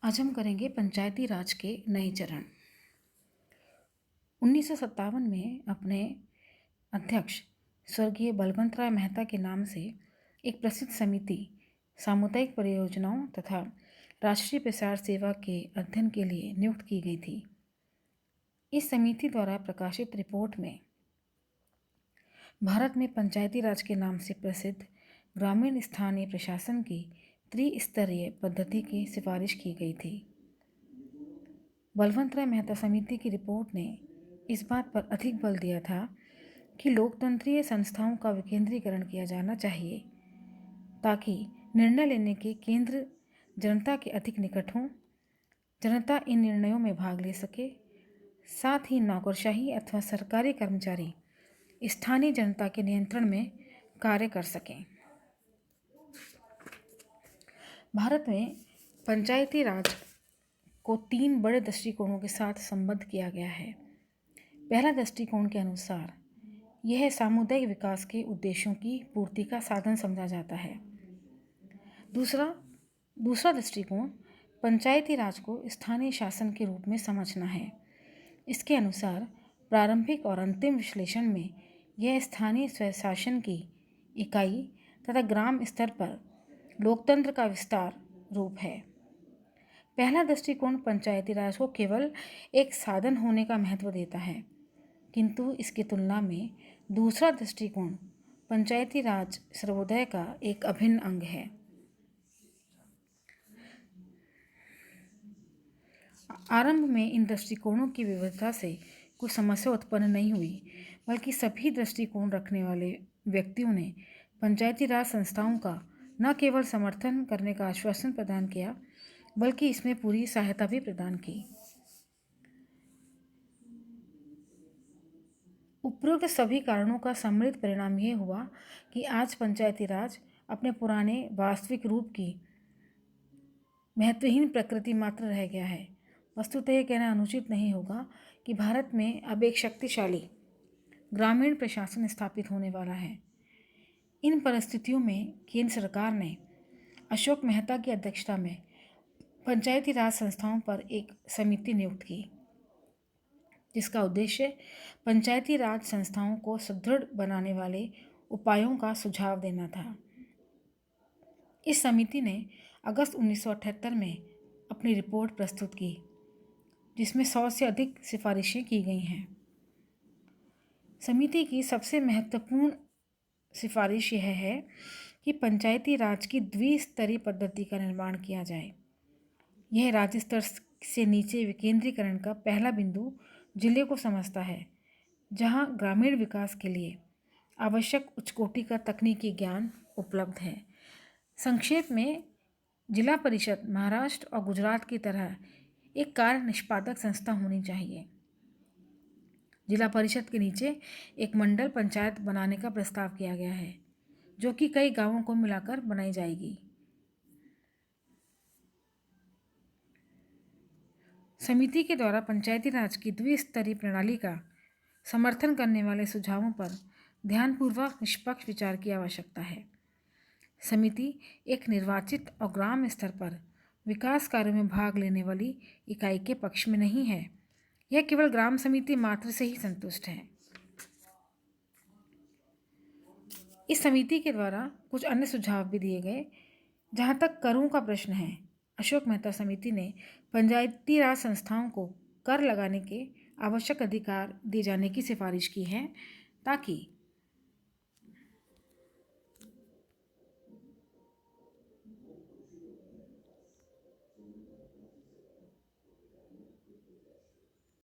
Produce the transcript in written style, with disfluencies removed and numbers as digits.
आज हम करेंगे पंचायती राज के नए चरण। 1957 में अपने अध्यक्ष स्वर्गीय बलवंत राय मेहता के नाम से एक प्रसिद्ध समिति सामुदायिक परियोजनाओं तथा राष्ट्रीय प्रसार सेवा के अध्ययन के लिए नियुक्त की गई थी। इस समिति द्वारा प्रकाशित रिपोर्ट में भारत में पंचायती राज के नाम से प्रसिद्ध ग्रामीण स्थानीय प्रशासन की त्रिस्तरीय पद्धति की सिफारिश की गई थी। बलवंत राय मेहता समिति की रिपोर्ट ने इस बात पर अधिक बल दिया था कि लोकतंत्रीय संस्थाओं का विकेंद्रीकरण किया जाना चाहिए ताकि निर्णय लेने के केंद्र जनता के अधिक निकट हों, जनता इन निर्णयों में भाग ले सके। साथ ही नौकरशाही अथवा सरकारी कर्मचारी स्थानीय जनता के नियंत्रण में कार्य कर सकें। भारत में पंचायती राज को 3 बड़े दृष्टिकोणों के साथ संबद्ध किया गया है। पहला दृष्टिकोण के अनुसार यह सामुदायिक विकास के उद्देश्यों की पूर्ति का साधन समझा जाता है। दूसरा दृष्टिकोण पंचायती राज को स्थानीय शासन के रूप में समझना है। इसके अनुसार प्रारंभिक और अंतिम विश्लेषण में यह स्थानीय स्वशासन की इकाई तथा ग्राम स्तर पर लोकतंत्र का विस्तार रूप है। पहला दृष्टिकोण पंचायती राज को केवल एक साधन होने का महत्व देता है, किंतु इसकी तुलना में दूसरा दृष्टिकोण पंचायती राज सर्वोदय का एक अभिन्न अंग है। आरंभ में इन दृष्टिकोणों की विविधता से कुछ समस्या उत्पन्न नहीं हुई, बल्कि सभी दृष्टिकोण रखने वाले व्यक्तियों ने पंचायती राज संस्थाओं का न केवल समर्थन करने का आश्वासन प्रदान किया, बल्कि इसमें पूरी सहायता भी प्रदान की। उपरोक्त सभी कारणों का सम्मिलित परिणाम यह हुआ कि आज पंचायती राज अपने पुराने वास्तविक रूप की महत्वहीन प्रकृति मात्र रह गया है। वस्तुतः यह कहना अनुचित नहीं होगा कि भारत में अब एक शक्तिशाली ग्रामीण प्रशासन स्थापित होने वाला है। इन परिस्थितियों में केंद्र सरकार ने अशोक मेहता की अध्यक्षता में पंचायती राज संस्थाओं पर एक समिति नियुक्त की, जिसका उद्देश्य पंचायती राज संस्थाओं को सुदृढ़ बनाने वाले उपायों का सुझाव देना था। इस समिति ने अगस्त 1978 में अपनी रिपोर्ट प्रस्तुत की, जिसमें 100 से अधिक सिफारिशें की गई हैं। समिति की सबसे महत्वपूर्ण सिफारिश यह है कि पंचायती राज की द्विस्तरीय पद्धति का निर्माण किया जाए। यह राज्य स्तर से नीचे विकेंद्रीकरण का पहला बिंदु जिले को समझता है, जहां ग्रामीण विकास के लिए आवश्यक उच्चकोटि का तकनीकी ज्ञान उपलब्ध है। संक्षेप में, जिला परिषद महाराष्ट्र और गुजरात की तरह एक कार्य निष्पादक संस्था होनी चाहिए। जिला परिषद के नीचे एक मंडल पंचायत बनाने का प्रस्ताव किया गया है, जो कि कई गांवों को मिलाकर बनाई जाएगी। समिति के द्वारा पंचायती राज की द्विस्तरीय प्रणाली का समर्थन करने वाले सुझावों पर ध्यानपूर्वक निष्पक्ष विचार की आवश्यकता है। समिति एक निर्वाचित और ग्राम स्तर पर विकास कार्यों में भाग लेने वाली इकाई के पक्ष में नहीं है। यह केवल ग्राम समिति मात्र से ही संतुष्ट है। इस समिति के द्वारा कुछ अन्य सुझाव भी दिए गए। जहाँ तक करों का प्रश्न है, अशोक मेहता समिति ने पंचायती राज संस्थाओं को कर लगाने के आवश्यक अधिकार दिए जाने की सिफारिश की है, ताकि